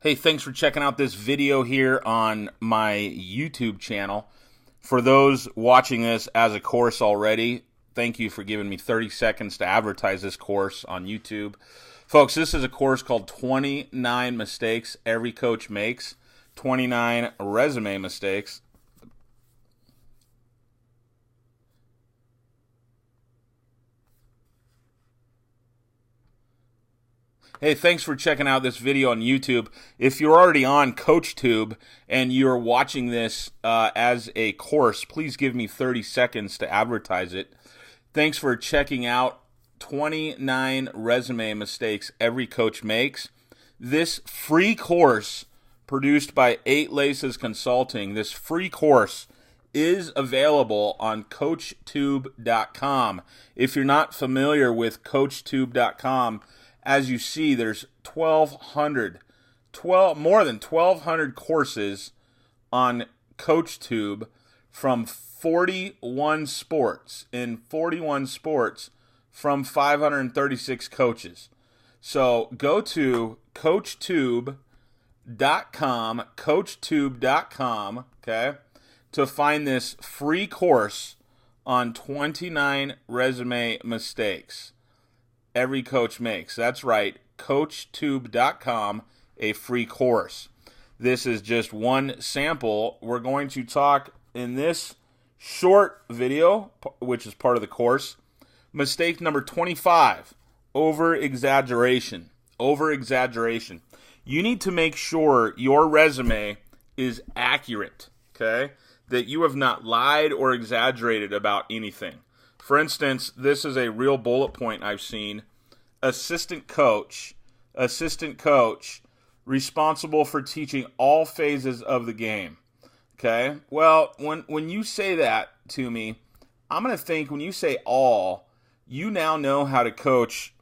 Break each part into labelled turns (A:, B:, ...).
A: Hey, thanks for checking out this video here on my YouTube channel. For those watching this as a course already, thank you for giving me 30 seconds to advertise this course on YouTube. Folks, this is a course called 29 Mistakes Every Coach Makes, 29 Resume Mistakes. Hey, thanks for checking out this video on YouTube. If you're already on CoachTube and you're watching this as a course, please give me 30 seconds to advertise it. Thanks for checking out 29 Resume Mistakes Every Coach Makes. This free course produced by 8 Laces Consulting, this free course is available on CoachTube.com. If you're not familiar with CoachTube.com, as you see, there's more than 1,200 courses on CoachTube from 41 sports, from 536 coaches. So go to CoachTube.com, okay, to find this free course on 29 resume mistakes every coach makes. That's right, CoachTube.com, a free course. This is just one sample. We're going to talk in this short video, which is part of the course, mistake number 25, overexaggeration. Overexaggeration. You need to make sure your resume is accurate, okay? That you have not lied or exaggerated about anything. For instance, this is a real bullet point I've seen. Assistant coach, responsible for teaching all phases of the game. Okay? Well, when you say that to me, I'm going to think when you say all, you now know how to coach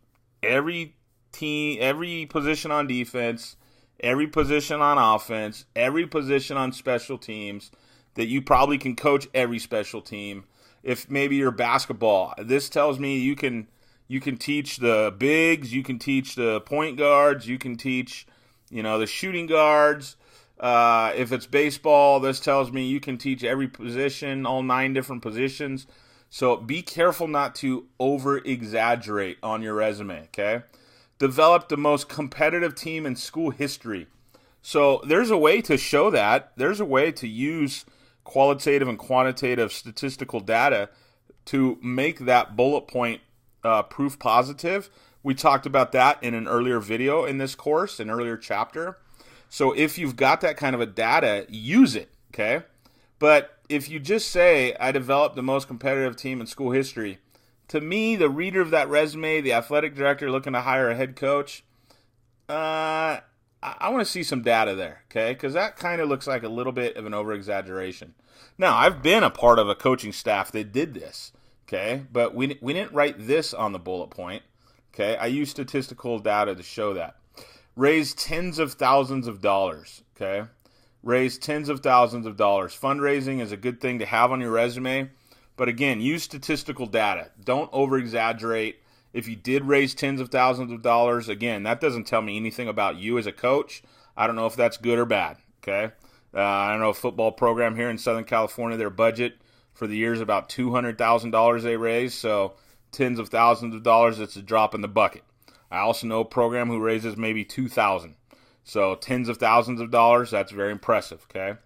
A: every team, every position on defense, every position on offense, every position on special teams, that you probably can coach every special team. If maybe you're basketball, this tells me you can teach the bigs, you can teach the point guards, you can teach, the shooting guards. If it's baseball, this tells me you can teach every position, all 9 different positions. So be careful not to over-exaggerate on your resume, okay? Develop the most competitive team in school history. So there's a way to show that. There's a way to use qualitative and quantitative statistical data to make that bullet point proof positive. We talked about that in an earlier video in this course, an earlier chapter. So if you've got that kind of a data, use it, okay? But if you just say, I developed the most competitive team in school history, to me, the reader of that resume, the athletic director looking to hire a head coach, I want to see some data there, okay? Because that kind of looks like a little bit of an over-exaggeration. Now, I've been a part of a coaching staff that did this, okay? But we didn't write this on the bullet point, okay? I used statistical data to show that. Raise tens of thousands of dollars, okay? Raise tens of thousands of dollars. Fundraising is a good thing to have on your resume. But again, use statistical data. Don't over-exaggerate. If you did raise tens of thousands of dollars, again, that doesn't tell me anything about you as a coach. I don't know if that's good or bad, okay? I don't know, a football program here in Southern California, their budget for the year is about $200,000 they raise, so tens of thousands of dollars, it's a drop in the bucket. I also know a program who raises maybe $2,000. So tens of thousands of dollars, that's very impressive, okay?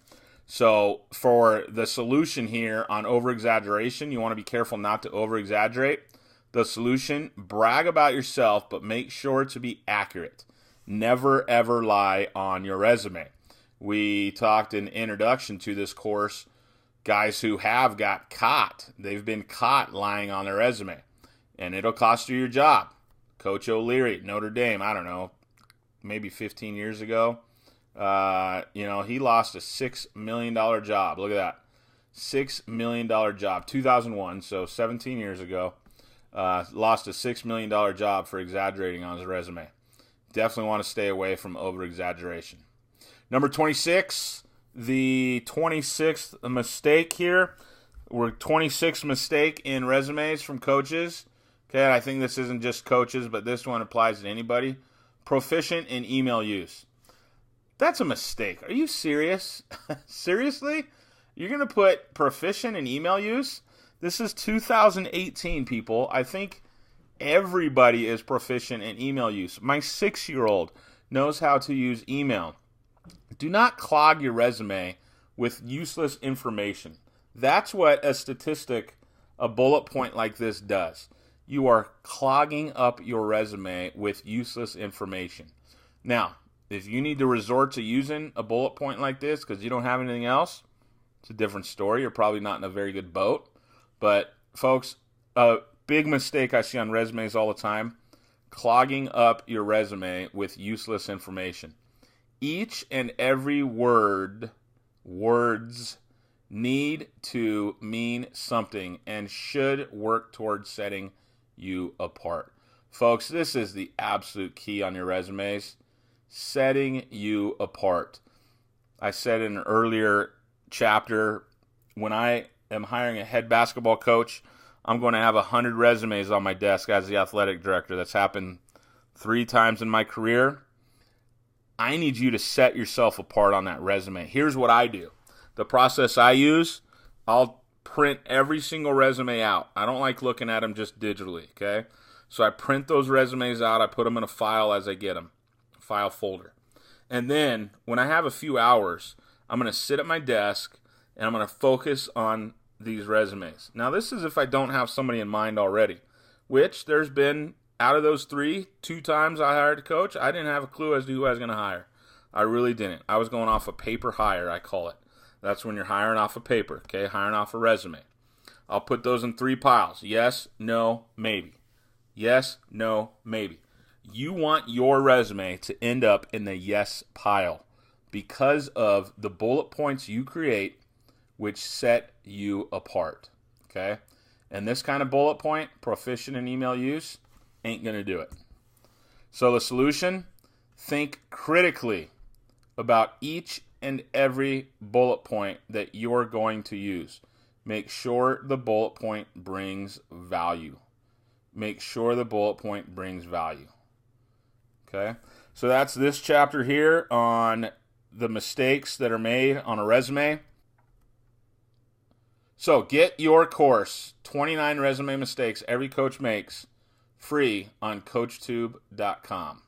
A: So for the solution here on over-exaggeration, you want to be careful not to over-exaggerate. The solution, brag about yourself, but make sure to be accurate. Never, ever lie on your resume. We talked in introduction to this course, guys who have got caught. They've been caught lying on their resume, and it'll cost you your job. Coach O'Leary, Notre Dame, I don't know, maybe 15 years ago, he lost a $6 million job. Look at that. $6 million job, 2001, so 17 years ago. Lost a $6 million job for exaggerating on his resume. Definitely want to stay away from over-exaggeration. Number 26, the 26th mistake here. We're 26th mistake in resumes from coaches. Okay, I think this isn't just coaches, but this one applies to anybody. Proficient in email use. That's a mistake. Are you serious? Seriously? You're going to put proficient in email use? This is 2018, people. I think everybody is proficient in email use. My 6-year-old knows how to use email. Do not clog your resume with useless information. That's what a statistic, a bullet point like this does. You are clogging up your resume with useless information. Now, if you need to resort to using a bullet point like this because you don't have anything else, it's a different story. You're probably not in a very good boat. But, folks, a big mistake I see on resumes all the time, clogging up your resume with useless information. Each and every words need to mean something and should work towards setting you apart. Folks, this is the absolute key on your resumes, setting you apart. I said in an earlier chapter, when I am hiring a head basketball coach, I'm going to have 100 resumes on my desk as the athletic director. That's happened 3 times in my career. I need you to set yourself apart on that resume. Here's what I do. The process I use, I'll print every single resume out. I don't like looking at them just digitally, okay? So I print those resumes out. I put them in a file as I get them, file folder. And then when I have a few hours, I'm going to sit at my desk and I'm going to focus on these resumes. Now, this is if I don't have somebody in mind already, which there's been, out of those 2 times I hired a coach, I didn't have a clue as to who I was going to hire. I really didn't. I was going off a paper hire, I call it. That's when you're hiring off a paper, okay, hiring off a resume. I'll put those in 3 piles. Yes, no, maybe. Yes, no, maybe. You want your resume to end up in the yes pile because of the bullet points you create which set you apart, okay? And this kind of bullet point, proficient in email use, ain't going to do it. So the solution, think critically about each and every bullet point that you're going to use. Make sure the bullet point brings value. Make sure the bullet point brings value. Okay? So that's this chapter here on the mistakes that are made on a resume. So get your course, 29 resume mistakes every coach makes, free on coachtube.com.